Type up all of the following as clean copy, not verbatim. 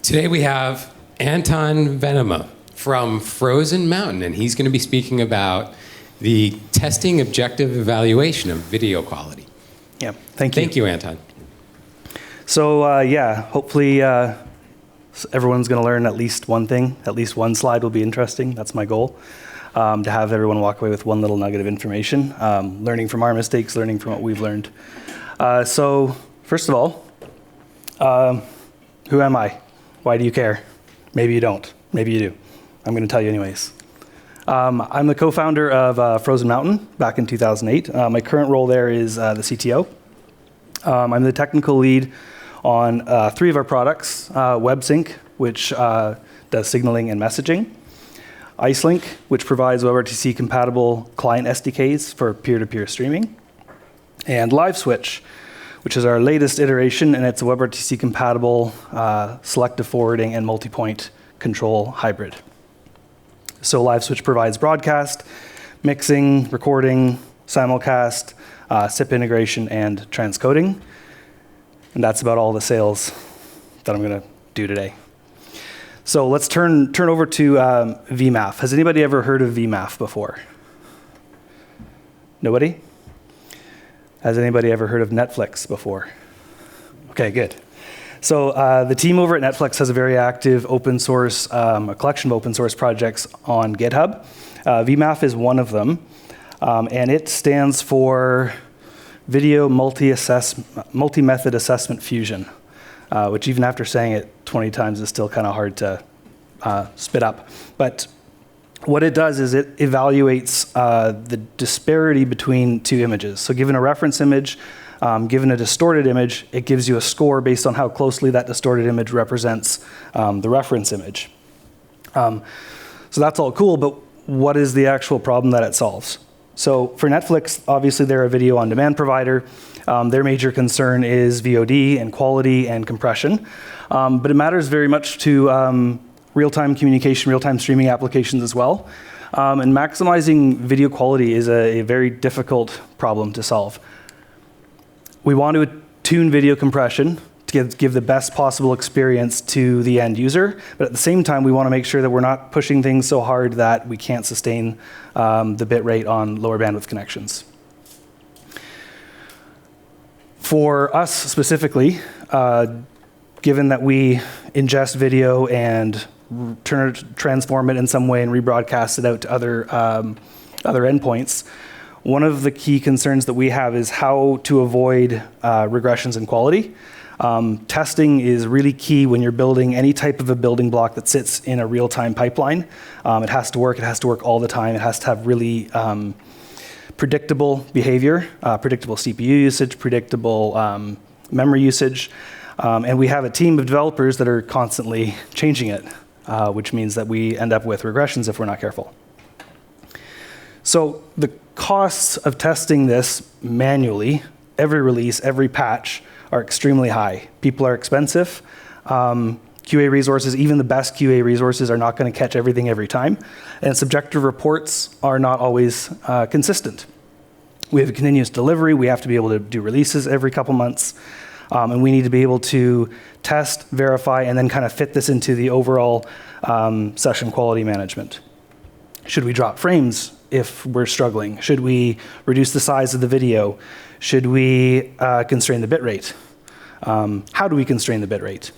Today we have Anton Venema from Frozen Mountain, and he's going to be speaking about the testing objective evaluation of video quality. Yeah, thank you. Thank you, Anton. So yeah, hopefully everyone's going to learn at least one thing. At least one slide will be interesting. That's my goal, to have everyone walk away with one little nugget of information, learning from our mistakes, learning from what we've learned. So first of all, who am I? Why do you care? Maybe you don't. Maybe you do. I'm going to tell you anyways. I'm the co-founder of Frozen Mountain back in 2008. My current role there is the CTO. I'm the technical lead on 3 of our products, WebSync, which does signaling and messaging, IceLink, which provides WebRTC-compatible client SDKs for peer-to-peer streaming, and LiveSwitch, which is our latest iteration, and it's a WebRTC-compatible selective forwarding and multi-point control hybrid. So LiveSwitch provides broadcast, mixing, recording, simulcast, SIP integration, and transcoding. And that's about all the sales that I'm going to do today. So let's turn over to VMAF. Has anybody ever heard of VMAF before? Nobody? Has anybody ever heard of Netflix before? Okay, good. So the team over at Netflix has a very active open source, a collection of open source projects on GitHub. VMAF is one of them, and it stands for Video Multi-Method Assessment Fusion, which even after saying it 20 times is still kind of hard to spit up. But what it does is it evaluates the disparity between 2 images. So given a reference image, given a distorted image, it gives you a score based on how closely that distorted image represents the reference image. So that's all cool, but what is the actual problem that it solves? So for Netflix, obviously they're a video on demand provider. Their major concern is VOD and quality and compression. But it matters very much to real-time communication, real-time streaming applications as well. And maximizing video quality is a very difficult problem to solve. We want to tune video compression to give the best possible experience to the end user, but at the same time, we want to make sure that we're not pushing things so hard that we can't sustain the bit rate on lower bandwidth connections. For us specifically, given that we ingest video and transform it in some way and rebroadcast it out to other endpoints, one of the key concerns that we have is how to avoid regressions in quality. Testing is really key when you're building any type of a building block that sits in a real-time pipeline. It has to work all the time. It has to have really predictable behavior, predictable CPU usage, predictable memory usage. And we have a team of developers that are constantly changing it, which means that we end up with regressions if we're not careful. So the costs of testing this manually, every release, every patch, are extremely high. People are expensive. QA resources, even the best QA resources, are not going to catch everything every time. And subjective reports are not always consistent. We have a continuous delivery. We have to be able to do releases every couple months. And we need to be able to test, verify, and then kind of fit this into the overall session quality management. Should we drop frames if we're struggling? Should we reduce the size of the video? Should we constrain the bit rate? How do we constrain the bit rate?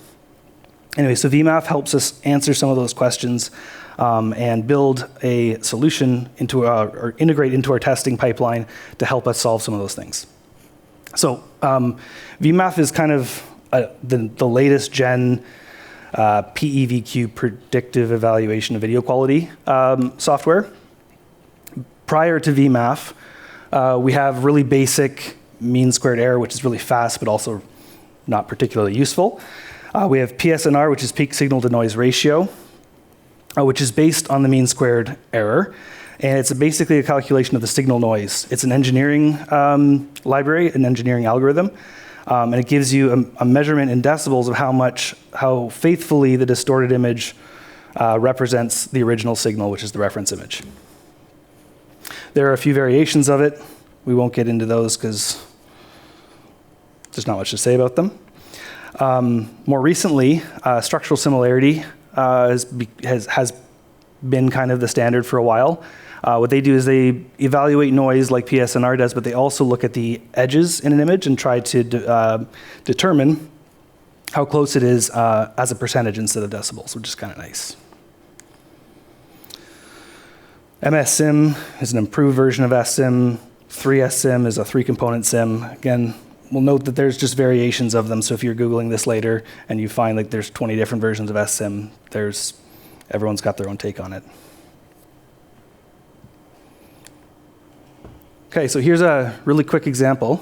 Anyway, so VMAF helps us answer some of those questions and build a solution or integrate into our testing pipeline to help us solve some of those things. So VMAF is kind of the latest gen PEVQ, predictive evaluation of video quality software. Prior to VMAF, we have really basic mean squared error, which is really fast, but also not particularly useful. We have PSNR, which is peak signal to noise ratio, which is based on the mean squared error. And it's basically a calculation of the signal noise. It's an engineering library, an engineering algorithm. And it gives you a measurement in decibels of how faithfully the distorted image represents the original signal, which is the reference image. There are a few variations of it. We won't get into those because there's not much to say about them. More recently, structural similarity has been kind of the standard for a while. What they do is they evaluate noise like PSNR does, but they also look at the edges in an image and try to determine how close it is as a percentage instead of decibels, which is kind of nice. MS-Sim is an improved version of S-Sim. 3S-Sim is a 3-component sim. Again, we'll note that there's just variations of them, so if you're Googling this later and you find like there's 20 different versions of S-Sim, everyone's got their own take on it. Okay, so here's a really quick example.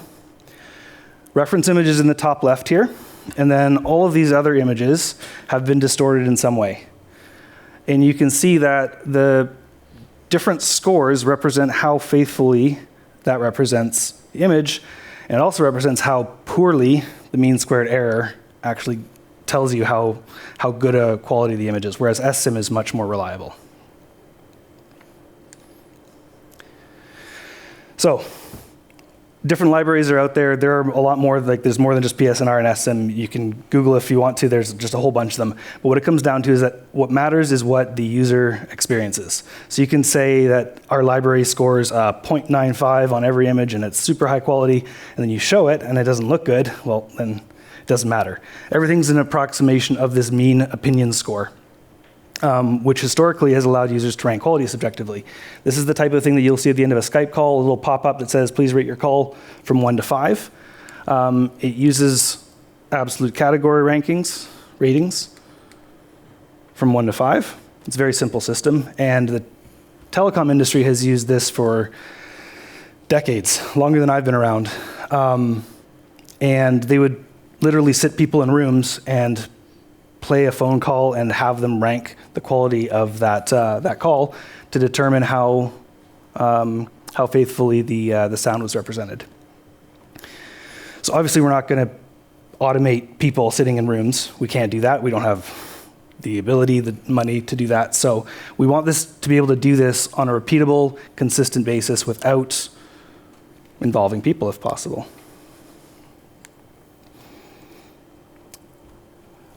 Reference image is in the top left here, and then all of these other images have been distorted in some way. And you can see that the different scores represent how faithfully that represents the image, and it also represents how poorly the mean squared error actually tells you how good a quality the image is, whereas S-Sim is much more reliable. So, different libraries are out there. There are a lot more, like there's more than just PSNR and S-Sim. You can Google if you want to, there's just a whole bunch of them. But what it comes down to is that what matters is what the user experiences. So you can say that our library scores 0.95 on every image and it's super high quality, and then you show it and it doesn't look good, well, then it doesn't matter. Everything's an approximation of this mean opinion score, which historically has allowed users to rank quality subjectively. This is the type of thing that you'll see at the end of a Skype call, a little pop-up that says, please rate your call from 1 to 5. It uses absolute category ratings from 1 to 5. It's a very simple system, and the telecom industry has used this for decades, longer than I've been around. And they would literally sit people in rooms and play a phone call and have them rank the quality of that call to determine how faithfully the sound was represented. So obviously we're not going to automate people sitting in rooms. We can't do that. We don't have the ability, the money to do that. So we want this to be able to do this on a repeatable, consistent basis without involving people if possible.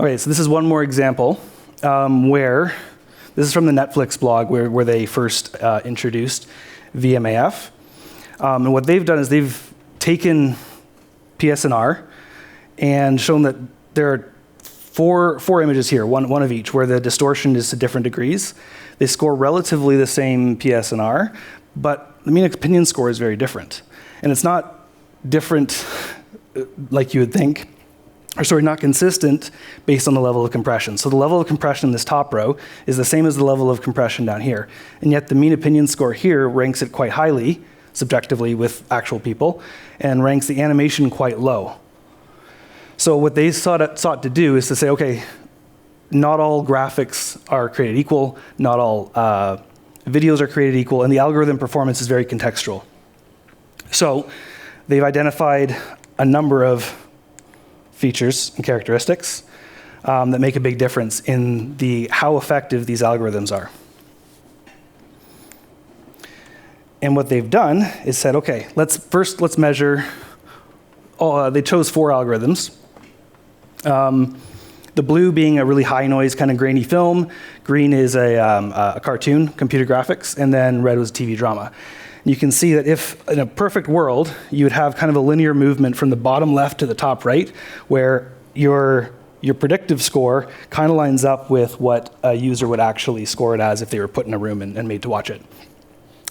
Okay, so this is one more example where, this is from the Netflix blog where they first introduced VMAF. And what they've done is they've taken PSNR and shown that there are four images here, one of each, where the distortion is to different degrees. They score relatively the same PSNR, but the mean opinion score is very different. And it's not different like you would think. Not consistent based on the level of compression. So the level of compression in this top row is the same as the level of compression down here. And yet the mean opinion score here ranks it quite highly, subjectively with actual people, and ranks the animation quite low. So what they sought to do is to say, okay, not all graphics are created equal, not all videos are created equal, and the algorithm performance is very contextual. So they've identified a number of features and characteristics that make a big difference in how effective these algorithms are. And what they've done is said, okay, let's measure. They chose 4 algorithms. The blue being a really high noise kind of grainy film, green is a cartoon, computer graphics, and then red was TV drama. You can see that if, in a perfect world, you would have kind of a linear movement from the bottom left to the top right, where your predictive score kind of lines up with what a user would actually score it as if they were put in a room and made to watch it.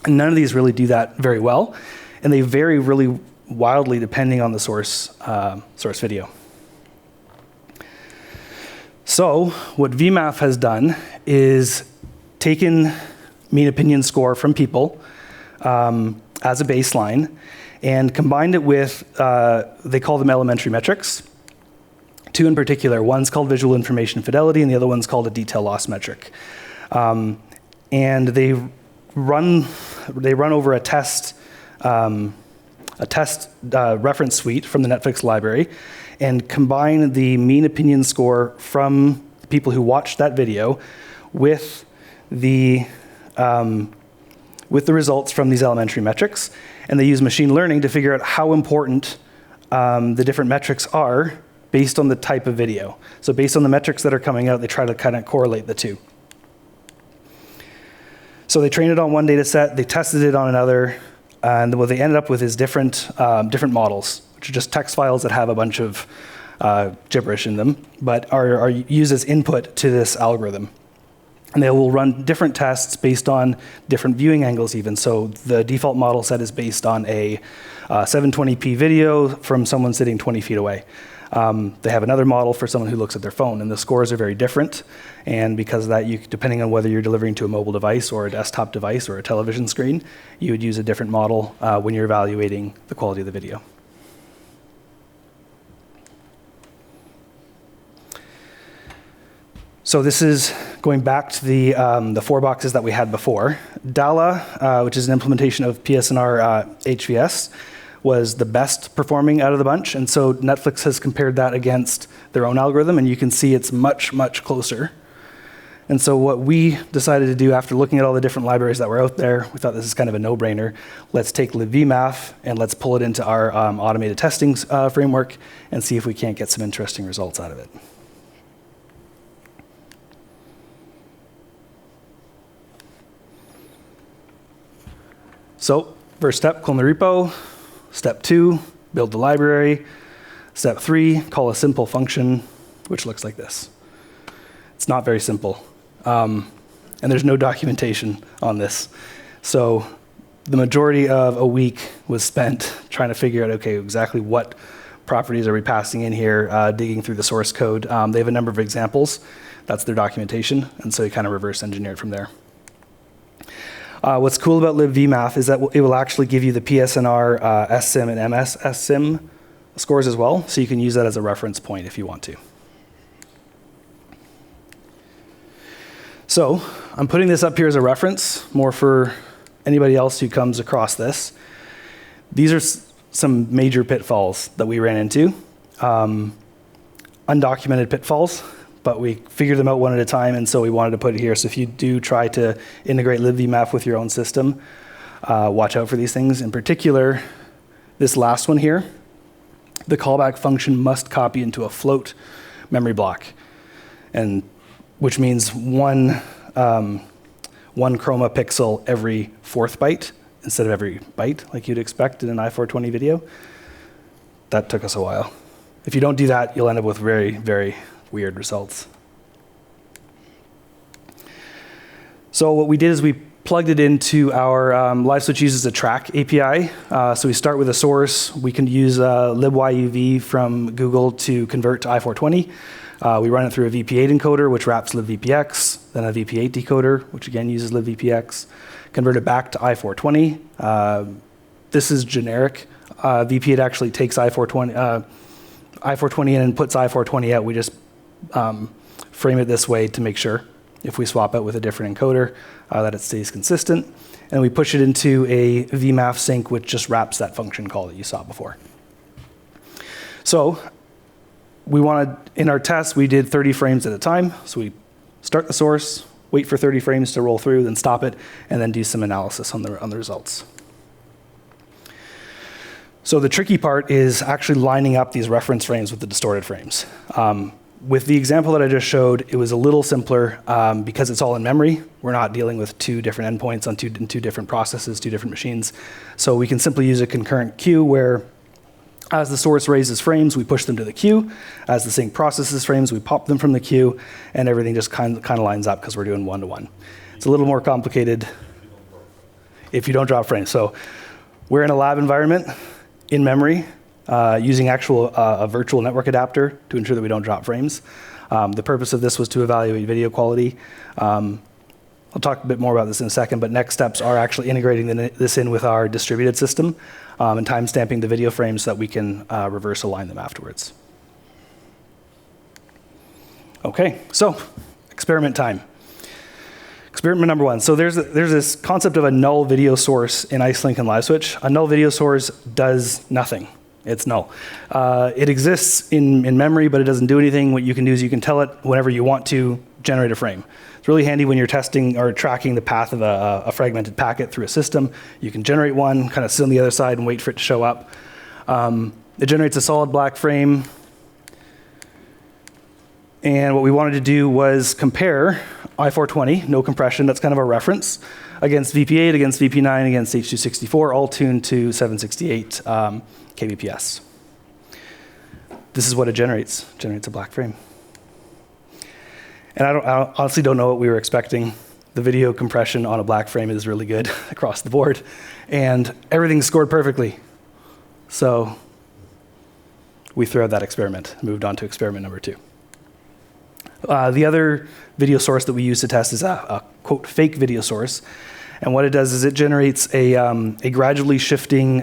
And none of these really do that very well, and they vary really wildly depending on the source video. So what VMAF has done is taken mean opinion score from people as a baseline and combined it with, they call them elementary metrics, 2 in particular. One's called visual information fidelity and the other one's called a detail loss metric. And they run over a test reference suite from the Netflix library and combine the mean opinion score from the people who watched that video with the results from these elementary metrics, and they use machine learning to figure out how important the different metrics are based on the type of video. So based on the metrics that are coming out, they try to kind of correlate the two. So they trained it on one data set, they tested it on another, and what they ended up with is different models, which are just text files that have a bunch of gibberish in them, but are used as input to this algorithm. And they will run different tests based on different viewing angles even. So the default model set is based on a 720p video from someone sitting 20 feet away. They have another model for someone who looks at their phone, and the scores are very different. And because of that, depending on whether you're delivering to a mobile device or a desktop device or a television screen, you would use a different model when you're evaluating the quality of the video. So this is going back to the 4 boxes that we had before. DALA, which is an implementation of PSNR HVS, was the best performing out of the bunch. And so Netflix has compared that against their own algorithm, and you can see it's much, much closer. And so what we decided to do after looking at all the different libraries that were out there, we thought this is kind of a no-brainer. Let's take libvmath and let's pull it into our automated testing framework and see if we can't get some interesting results out of it. So first step, clone the repo. Step 2, build the library. Step 3, call a simple function, which looks like this. It's not very simple. And there's no documentation on this. So the majority of a week was spent trying to figure out, okay, exactly what properties are we passing in here, digging through the source code. They have a number of examples. That's their documentation. And so you kind of reverse engineer it from there. What's cool about libvmath is that it will actually give you the PSNR, SSIM, and MS SSIM scores as well, so you can use that as a reference point if you want to. So I'm putting this up here as a reference, more for anybody else who comes across this. These are some major pitfalls that we ran into, undocumented pitfalls. But we figured them out one at a time, and so we wanted to put it here. So if you do try to integrate libvmath with your own system, watch out for these things. In particular, this last one here, the callback function must copy into a float memory block, and which means one chroma pixel every 4th byte instead of every byte like you'd expect in an i420 video. That took us a while. If you don't do that, you'll end up with very, very weird results. So what we did is we plugged it into our LiveSwitch uses a track API. So we start with a source. We can use libyuv from Google to convert to i420. We run it through a VP8 encoder, which wraps libvpx, then a VP8 decoder, which again uses libvpx. Convert it back to i420. This is generic. VP8 actually takes i420 in and puts i420 out. We just frame it this way to make sure, if we swap it with a different encoder, that it stays consistent. And we push it into a vmath sync, which just wraps that function call that you saw before. So we wanted, in our test, we did 30 frames at a time. So we start the source, wait for 30 frames to roll through, then stop it, and then do some analysis on the results. So the tricky part is actually lining up these reference frames with the distorted frames. With the example that I just showed, it was a little simpler because it's all in memory. We're not dealing with 2 different endpoints on two different processes, 2 different machines. So we can simply use a concurrent queue where as the source raises frames, we push them to the queue. As the sync processes frames, we pop them from the queue, and everything just kind of lines up because we're doing one-to-one. It's a little more complicated if you don't drop frames. So we're in a lab environment in memory, using a virtual network adapter to ensure that we don't drop frames. The purpose of this was to evaluate video quality. I'll talk a bit more about this in a second, but next steps are actually integrating this in with our distributed system and timestamping the video frames so that we can reverse align them afterwards. Okay, so experiment time. Experiment number 1. So there's this concept of a null video source in IceLink and LiveSwitch. A null video source does nothing. It's null. It exists in memory, but it doesn't do anything. What you can do is you can tell it whenever you want to generate a frame. It's really handy when you're testing or tracking the path of a fragmented packet through a system. You can generate one, kind of sit on the other side and wait for it to show up. It generates a solid black frame. And what we wanted to do was compare I420, no compression, that's kind of our reference, against VP8, against VP9, against H.264, all tuned to 768 kbps. This is what it generates. It generates a black frame. And I honestly don't know what we were expecting. The video compression on a black frame is really good across the board. And everything scored perfectly. So we threw out that experiment, moved on to experiment number 2. The other video source that we use to test is a quote, fake video source. And what it does is it generates a gradually shifting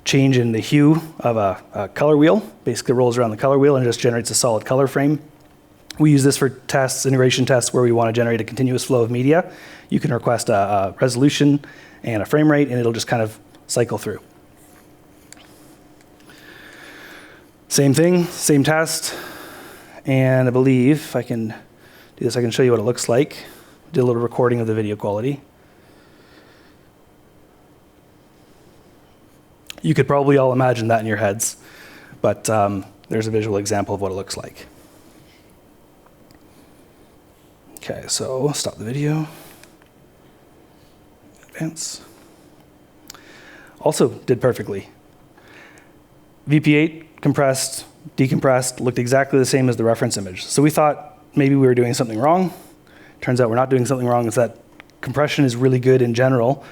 change in the hue of a color wheel. Basically rolls around the color wheel and just generates a solid color frame. We use this for tests, integration tests, where we want to generate a continuous flow of media. You can request a resolution and a frame rate, and it'll just kind of cycle through. Same thing, same test. And I believe if I can do this, I can show you what it looks like. Did a little recording of the video quality. You could probably all imagine that in your heads, but there's a visual example of what it looks like. Okay, so stop the video. Advance. Also did perfectly. VP8 compressed, decompressed, looked exactly the same as the reference image. So we thought maybe we were doing something wrong. Turns out we're not doing something wrong. It's that compression is really good in general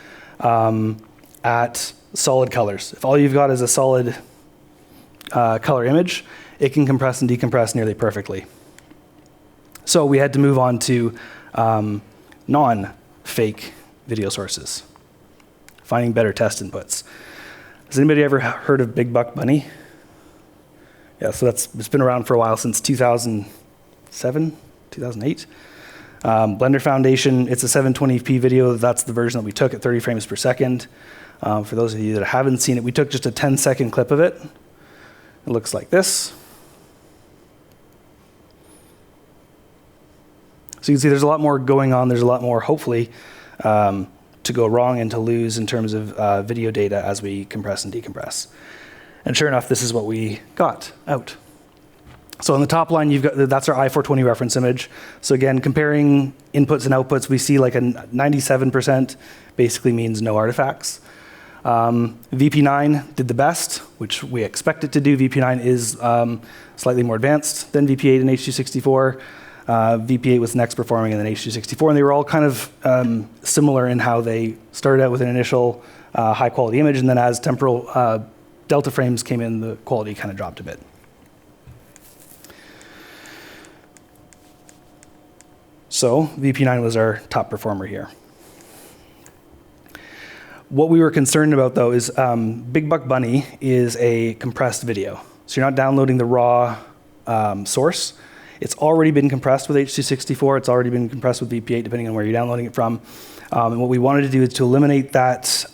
at solid colors. If all you've got is a solid color image, it can compress and decompress nearly perfectly. So we had to move on to non-fake video sources, finding better test inputs. Has anybody ever heard of Big Buck Bunny? Yeah, so it's been around for a while, since 2007, 2008. Blender Foundation, it's a 720p video. That's the version that we took at 30 frames per second. For those of you that haven't seen it, we took just a 10-second clip of it. It looks like this. So you can see there's a lot more going on. There's a lot more, hopefully, to go wrong and to lose in terms of video data as we compress and decompress. And sure enough, this is what we got out. So on the top line, you've got that's our I420 reference image. So again, comparing inputs and outputs, we see like a 97% basically means no artifacts. VP9 did the best, which we expect it to do. VP9 is slightly more advanced than VP8 and H.264. VP8 was next performing, and then H.264, and they were all kind of similar in how they started out with an initial high quality image, and then as temporal delta frames came in, the quality kind of dropped a bit. So VP9 was our top performer here. What we were concerned about, though, is Big Buck Bunny is a compressed video. So you're not downloading the raw source. It's already been compressed with H.264. It's already been compressed with VP8, depending on where you're downloading it from. And what we wanted to do is to eliminate that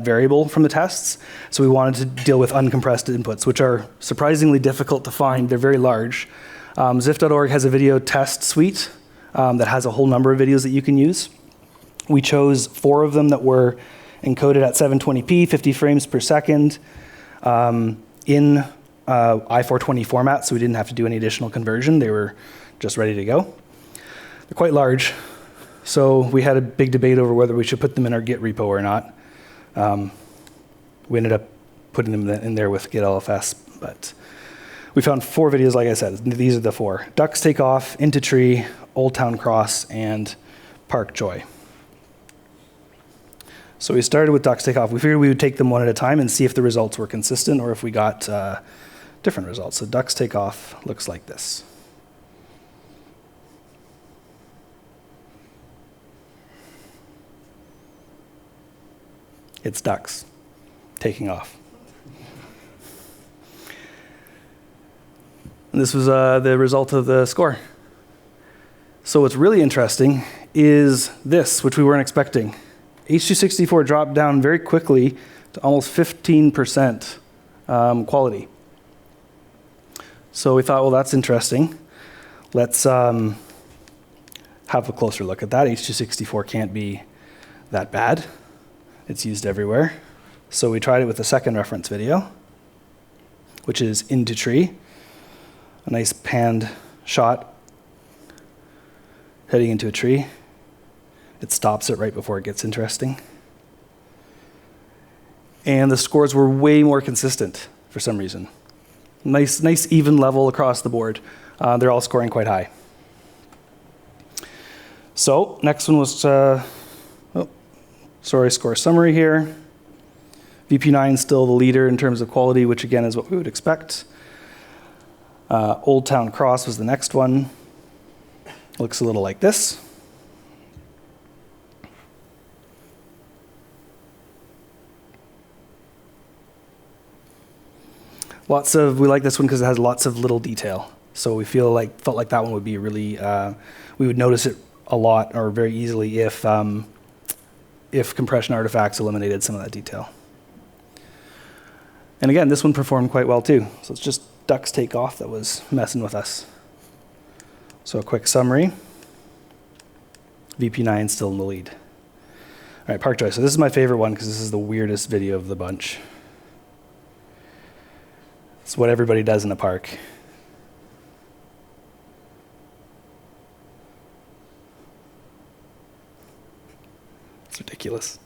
variable from the tests. So we wanted to deal with uncompressed inputs, which are surprisingly difficult to find. They're very large. Zif.org has a video test suite that has a whole number of videos that you can use. We chose 4 of them that were encoded at 720p, 50 frames per second, in I420 format, so we didn't have to do any additional conversion. They were just ready to go. They're quite large, so we had a big debate over whether we should put them in our Git repo or not. We ended up putting them in there with Git LFS, but we found 4 videos, like I said. These are the 4. Ducks Take Off, Into Tree, Old Town Cross, and Park Joy. So we started with Ducks Take Off. We figured we would take them one at a time and see if the results were consistent or if we got different results. So Ducks Take Off looks like this. It's ducks taking off. And this was the result of the score. So what's really interesting is this, which we weren't expecting. H.264 dropped down very quickly to almost 15% quality. So we thought, well, that's interesting. Let's have a closer look at that. H.264 can't be that bad. It's used everywhere. So we tried it with the second reference video, which is Into Tree, a nice panned shot heading into a tree. It stops it right before it gets interesting. And the scores were way more consistent for some reason. Nice even level across the board. They're all scoring quite high. So next one was, score summary here. VP9 still the leader in terms of quality, which again is what we would expect. Old Town Cross was the next one. Looks a little like this. We like this one because it has lots of little detail. So we felt like that one would be really, we would notice it a lot or very easily if compression artifacts eliminated some of that detail. And again, this one performed quite well too. So it's just ducks take off that was messing with us. So a quick summary. VP9 still in the lead. All right, Park Joy. So this is my favorite one because this is the weirdest video of the bunch. It's what everybody does in a park. It's ridiculous.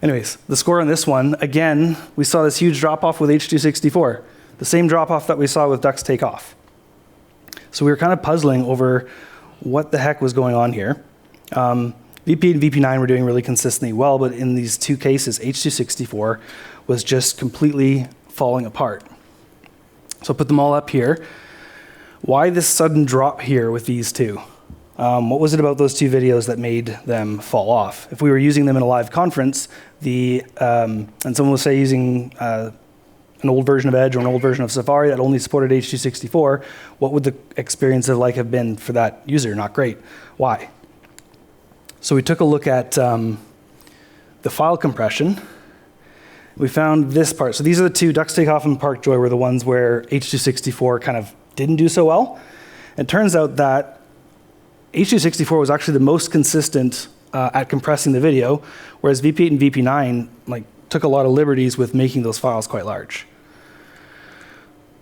Anyways, the score on this one, again, we saw this huge drop-off with H.264. The same drop-off that we saw with Ducks Take Off. So we were kind of puzzling over what the heck was going on here. VP and VP9 were doing really consistently well, but in these two cases, H.264 was just completely falling apart. So I'll put them all up here. Why this sudden drop here with these two? What was it about those two videos that made them fall off? If we were using them in a live conference, and someone was say using an old version of Edge or an old version of Safari that only supported H.264, what would the experience have been for that user? Not great. Why? So we took a look at the file compression. We found this part. So these are the two, Ducks Take Off and Park Joy were the ones where H.264 kind of didn't do so well. It turns out that H.264 was actually the most consistent at compressing the video, whereas VP8 and VP9 took a lot of liberties with making those files quite large.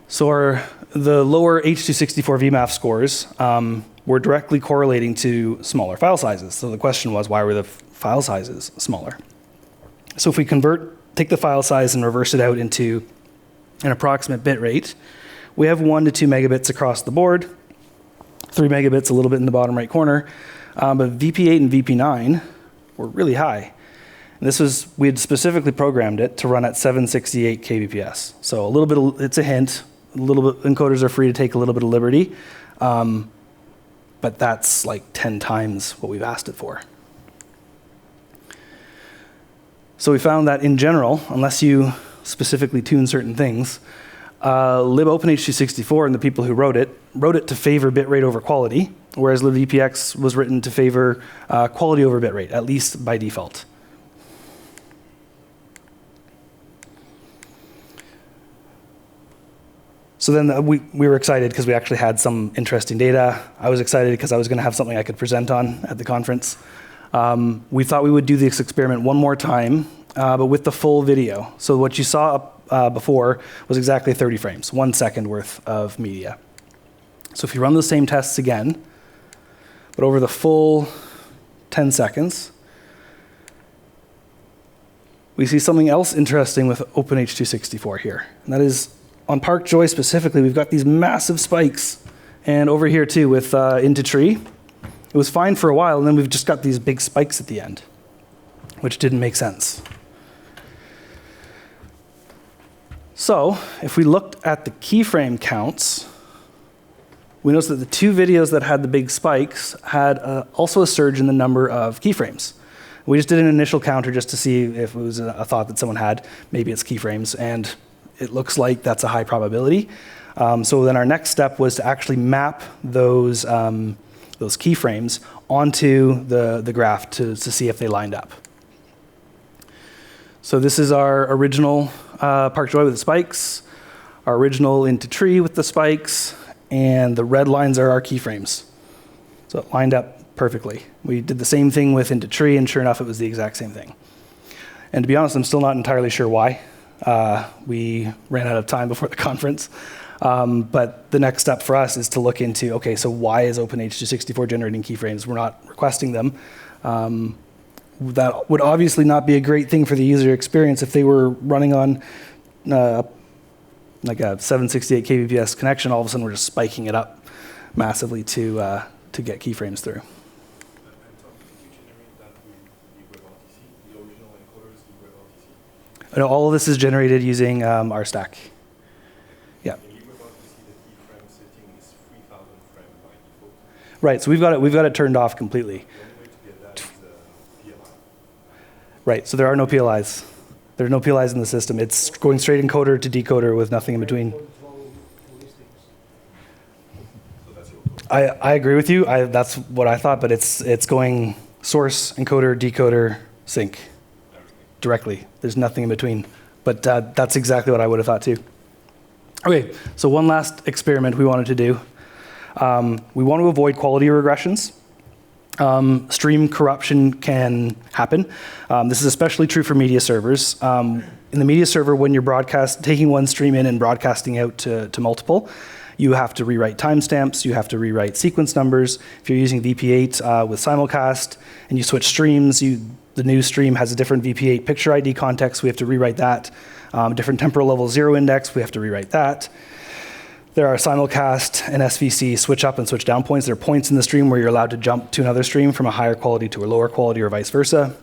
So the lower H.264 VMAF scores were directly correlating to smaller file sizes. So the question was, why were the file sizes smaller? So if we take the file size and reverse it out into an approximate bit rate, we have 1 to 2 megabits across the board, 3 megabits a little bit in the bottom right corner, but VP8 and VP9 were really high. And we had specifically programmed it to run at 768 kbps. So a little bit, it's a hint, a little bit, encoders are free to take a little bit of liberty, but that's like 10 times what we've asked it for. So we found that in general, unless you specifically tune certain things, libopenH264 and the people who wrote it to favor bitrate over quality, whereas libvpx was written to favor quality over bitrate, at least by default. So then we were excited because we actually had some interesting data. I was excited because I was going to have something I could present on at the conference. We thought we would do this experiment one more time, but with the full video. So what you saw before was exactly 30 frames, 1 second worth of media. So if you run the same tests again, but over the full 10 seconds, we see something else interesting with OpenH264 here. And that is, on Park Joy specifically, we've got these massive spikes. And over here too with Into Tree, it was fine for a while, and then we've just got these big spikes at the end, which didn't make sense. So if we looked at the keyframe counts, we noticed that the two videos that had the big spikes had also a surge in the number of keyframes. We just did an initial counter just to see if it was a thought that someone had, maybe it's keyframes, and it looks like that's a high probability. So then our next step was to actually map those keyframes onto the graph to see if they lined up. So this is our original Park Joy with the spikes, our original Into Tree with the spikes, and the red lines are our keyframes. So it lined up perfectly. We did the same thing with Into Tree, and sure enough, it was the exact same thing. And to be honest, I'm still not entirely sure why. We ran out of time before the conference. But the next step for us is to look into, okay, so why is OpenH264 generating keyframes? We're not requesting them. That would obviously not be a great thing for the user experience if they were running on like a 768 kbps connection. All of a sudden, we're just spiking it up massively to get keyframes through. And all of this is generated using our stack. Yeah. Right. So we've got it turned off completely. Right. So there are no PLIs. There are no PLIs in the system. It's going straight encoder to decoder with nothing in between. I agree with you. That's what I thought, but it's going source, encoder, decoder, sync directly. There's nothing in between. But that's exactly what I would have thought too. Okay, so one last experiment we wanted to do. We want to avoid quality regressions. Stream corruption can happen. This is especially true for media servers. In the media server, when you're taking one stream in and broadcasting out to multiple, you have to rewrite timestamps, you have to rewrite sequence numbers. If you're using VP8 with simulcast and you switch streams, the new stream has a different VP8 picture ID context, we have to rewrite that. Different temporal level 0 index, we have to rewrite that. There are simulcast and SVC switch up and switch down points. There are points in the stream where you're allowed to jump to another stream from a higher quality to a lower quality or vice versa.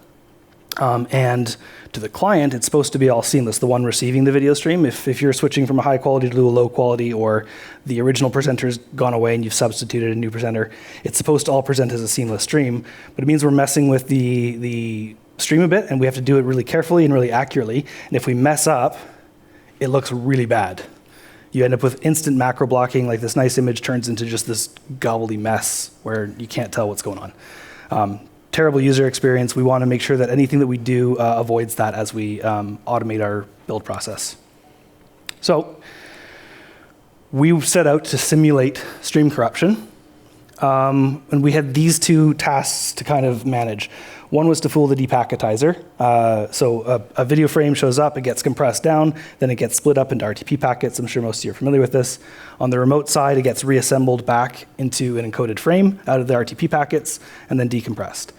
And to the client, it's supposed to be all seamless, the one receiving the video stream. If you're switching from a high quality to a low quality, or the original presenter's gone away and you've substituted a new presenter, it's supposed to all present as a seamless stream. But it means we're messing with the stream a bit, and we have to do it really carefully and really accurately. And if we mess up, it looks really bad. You end up with instant macro blocking, like this nice image turns into just this gobbly mess where you can't tell what's going on. Terrible user experience. We want to make sure that anything that we do avoids that as we automate our build process. So we set out to simulate stream corruption. And we had these two tasks to kind of manage. One was to fool the depacketizer. So a video frame shows up, it gets compressed down, then it gets split up into RTP packets. I'm sure most of you are familiar with this. On the remote side, it gets reassembled back into an encoded frame out of the RTP packets and then decompressed.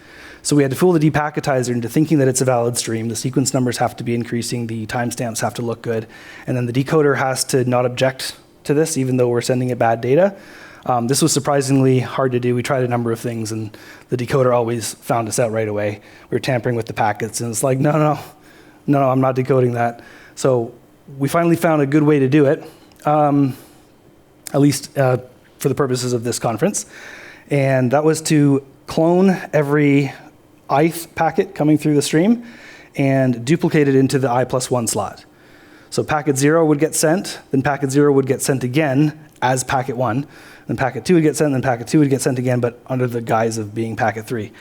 So we had to fool the depacketizer into thinking that it's a valid stream. The sequence numbers have to be increasing, the timestamps have to look good, and then the decoder has to not object to this even though we're sending it bad data. This was surprisingly hard to do. We tried a number of things, and the decoder always found us out right away. We were tampering with the packets, and it's like, no, I'm not decoding that. So we finally found a good way to do it, at least for the purposes of this conference. And that was to clone every ith packet coming through the stream and duplicate it into the I+1 slot. So packet 0 would get sent, then packet 0 would get sent again as packet 1. Then packet 2 would get sent, then packet 2 would get sent again, but under the guise of being packet 3.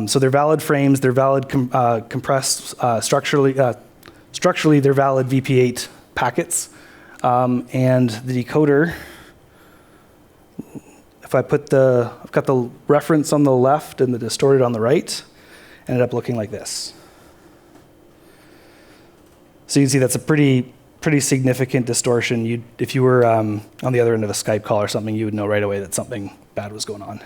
So they're valid frames, they're valid compressed structurally they're valid VP8 packets. And the decoder, if I've got the reference on the left and the distorted on the right, ended up looking like this. So you can see that's a pretty significant distortion. If you were on the other end of a Skype call or something, you would know right away that something bad was going on.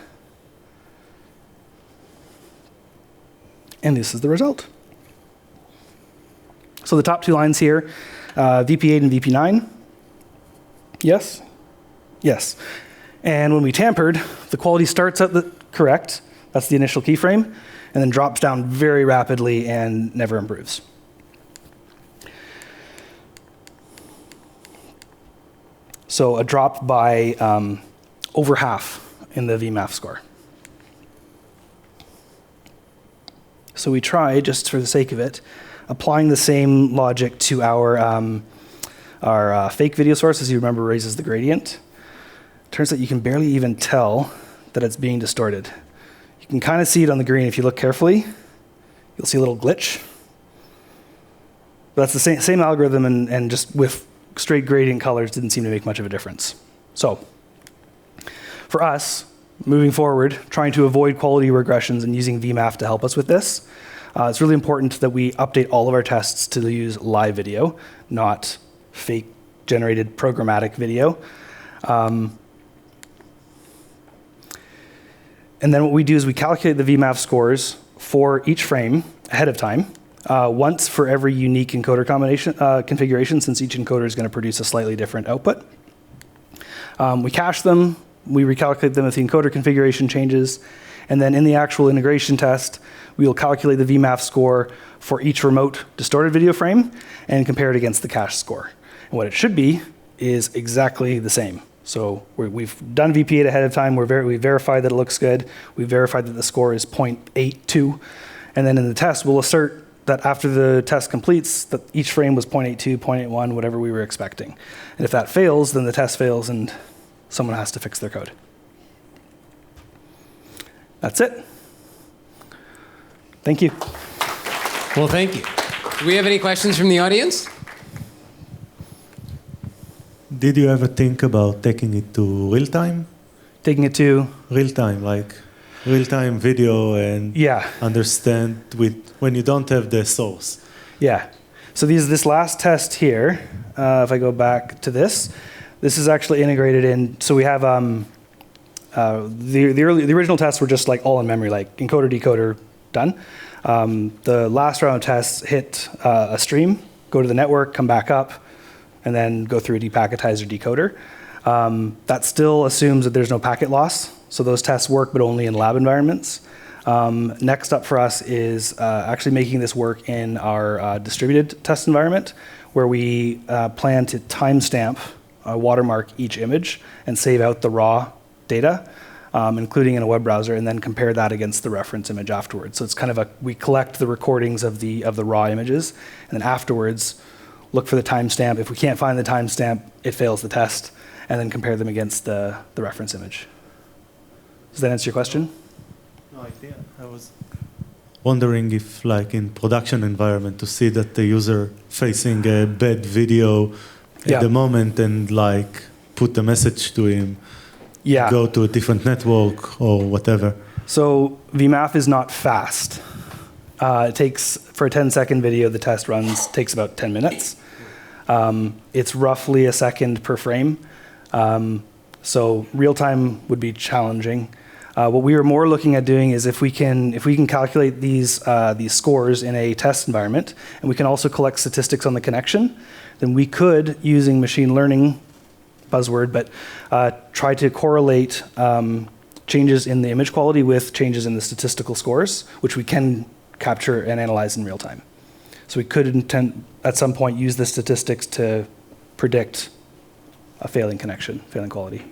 And this is the result. So the top two lines here, VP8 and VP9. Yes? Yes. And when we tampered, the quality starts at the correct, that's the initial keyframe, and then drops down very rapidly and never improves. So a drop by over half in the VMAF score. So we tried, just for the sake of it, applying the same logic to our fake video source, as you remember, raises the gradient. Turns out you can barely even tell that it's being distorted. You can kind of see it on the green if you look carefully. You'll see a little glitch. But that's the same algorithm, and just with straight gradient colors didn't seem to make much of a difference. So for us, moving forward, trying to avoid quality regressions and using VMAF to help us with this, it's really important that we update all of our tests to use live video, not fake generated programmatic video. And then what we do is we calculate the VMAF scores for each frame ahead of time, once for every unique encoder combination configuration, since each encoder is going to produce a slightly different output. We cache them, we recalculate them if the encoder configuration changes, and then in the actual integration test, we will calculate the VMAF score for each remote distorted video frame and compare it against the cache score. And what it should be is exactly the same. So we've done VP8 ahead of time. We verified that it looks good. We verified that the score is 0.82. And then in the test, we'll assert that after the test completes, that each frame was 0.82, 0.81, whatever we were expecting. And if that fails, then the test fails and someone has to fix their code. That's it. Thank you. Well, thank you. Do we have any questions from the audience? Did you ever think about taking it to real time? Taking it to? Real time, like real time video and understand when you don't have the source. Yeah. So this last test here, if I go back to this is actually integrated in. So we have the original tests were just like all in memory, like encoder, decoder, done. The last round of tests hit a stream, go to the network, come back up, and then go through a depacketizer decoder. That still assumes that there's no packet loss. So those tests work, but only in lab environments. Next up for us is actually making this work in our distributed test environment, where we plan to timestamp, watermark each image, and save out the raw data, including in a web browser, and then compare that against the reference image afterwards. So it's kind of we collect the recordings of the raw images, and then afterwards, look for the timestamp. If we can't find the timestamp, it fails the test, and then compare them against the reference image. Does that answer your question? No idea. I was wondering if, like in production environment, to see that the user facing a bad video at the moment and like put the message to him, go to a different network or whatever. So VMAF is not fast. It takes, for a 10-second video, the test takes about 10 minutes. It's roughly a second per frame. So real time would be challenging. What we were more looking at doing is if we can calculate these scores in a test environment, and we can also collect statistics on the connection, then we could, using machine learning, buzzword, but try to correlate changes in the image quality with changes in the statistical scores, which we can capture and analyze in real time. So we could at some point use the statistics to predict a failing connection, failing quality.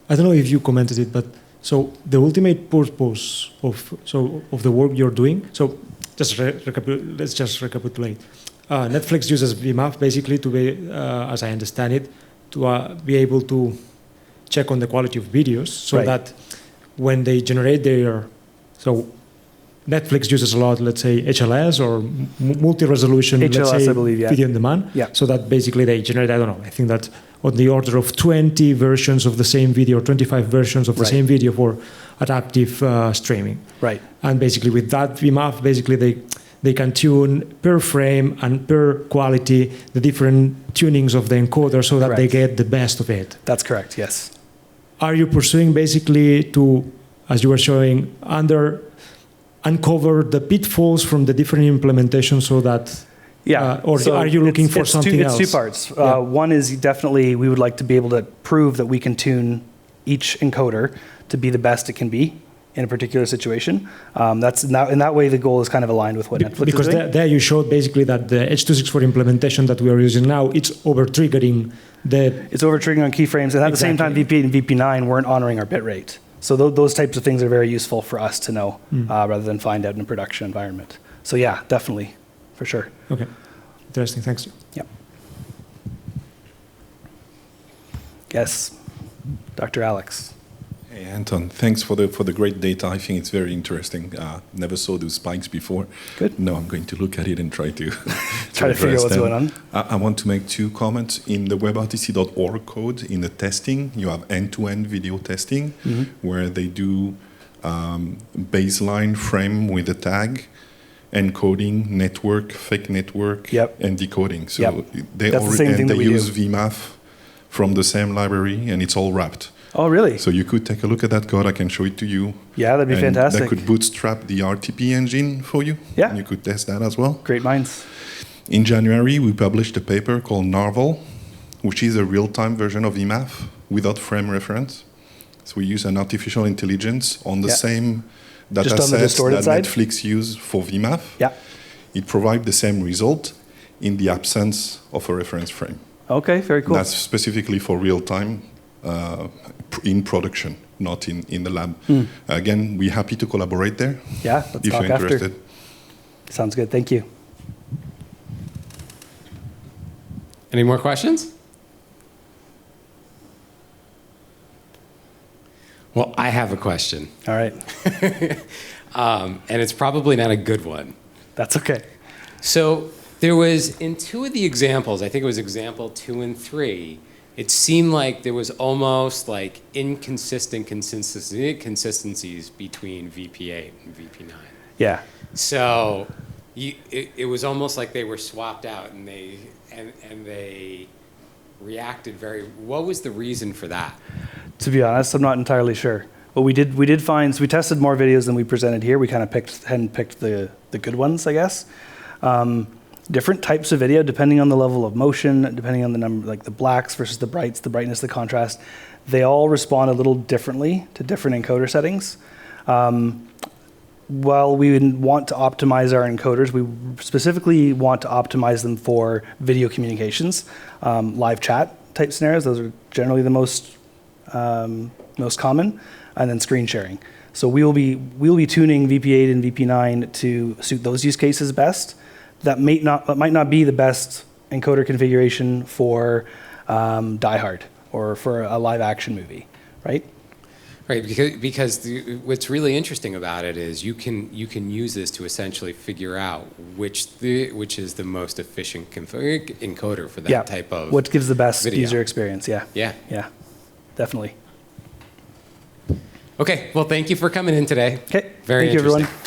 I don't know if you commented it, but so the ultimate purpose of the work you're doing. So let's just recapitulate. Netflix uses VMAF basically to be, as I understand it, to be able to check on the quality of videos, so that when they generate so Netflix uses a lot, let's say HLS or multi-resolution, let's say, I believe, video on demand. Yeah. So that basically they generate, I don't know, I think that on the order of 20 versions of the same video, or 25 versions of the same video for adaptive streaming. Right. And basically with that VMAF, basically they can tune per frame and per quality the different tunings of the encoder so that they get the best of it. That's correct, yes. Are you pursuing basically to, as you were showing, uncover the pitfalls from the different implementations so that, or so are you looking for something else? It's two parts. One is definitely we would like to be able to prove that we can tune each encoder to be the best it can be in a particular situation. That's in that way the goal is kind of aligned with what Netflix is doing. Because there you showed basically that the H.264 implementation that we are using now, it's over-triggering It's over-triggering on keyframes, and at the same time VP8 and VP9 weren't honoring our bitrate. So those types of things are very useful for us to know rather than find out in a production environment. So yeah, definitely, for sure. Okay, interesting, thanks. Yep. Yes, Dr. Alex. Hey Anton, thanks for the great data. I think it's very interesting. Never saw those spikes before. Good. No, I'm going to look at it and try to figure out what's going on. I want to make two comments. In the webrtc.org code, in the testing, you have end-to-end video testing, where they do baseline frame with a tag, encoding, network, fake network, Yep. and decoding. So Yep. they That's the same thing that we use do. VMAF from the same library, and it's all wrapped. Oh, really? So you could take a look at that code. I can show it to you. Yeah, that'd be And fantastic. That could bootstrap the RTP engine for you. Yeah. And you could test that as well. Great minds. In January, we published a paper called Narval, which is a real-time version of VMAF without frame reference. So we use an artificial intelligence on the Yeah. same data Just on the sets distorted that side? Netflix use for VMAF. Yeah. It provides the same result in the absence of a reference frame. Okay, very cool. That's specifically for real-time in production, not in the lab. Again, we're happy to collaborate there Yeah, let's if talk you're after. interested. Sounds good. Thank you. Any more questions? Well, I have a question, All right. and it's probably not a good one. That's okay. So there was, in two of the examples, I think it was example 2 and 3, it seemed like there was almost like consistencies between VP8 and VP9. Yeah. So it was almost like they were swapped out, and they reacted very. What was the reason for that? To be honest, I'm not entirely sure. But we did find, so we tested more videos than we presented here. We kind of handpicked the good ones, I guess. Different types of video, depending on the level of motion, depending on the number, like the blacks versus the brights, the brightness, the contrast, they all respond a little differently to different encoder settings. While we would want to optimize our encoders, we specifically want to optimize them for video communications, live chat type scenarios. Those are generally the most common, and then screen sharing. So we'll be tuning VP8 and VP9 to suit those use cases best. That might not be the best encoder configuration for Die Hard or for a live action movie, right? Right, because what's really interesting about it is you can use this to essentially figure out which is the most efficient encoder for that type of what gives the best video. user experience. Yeah, definitely. Okay, well, thank you for coming in today. Okay, Very thank you, interesting. everyone.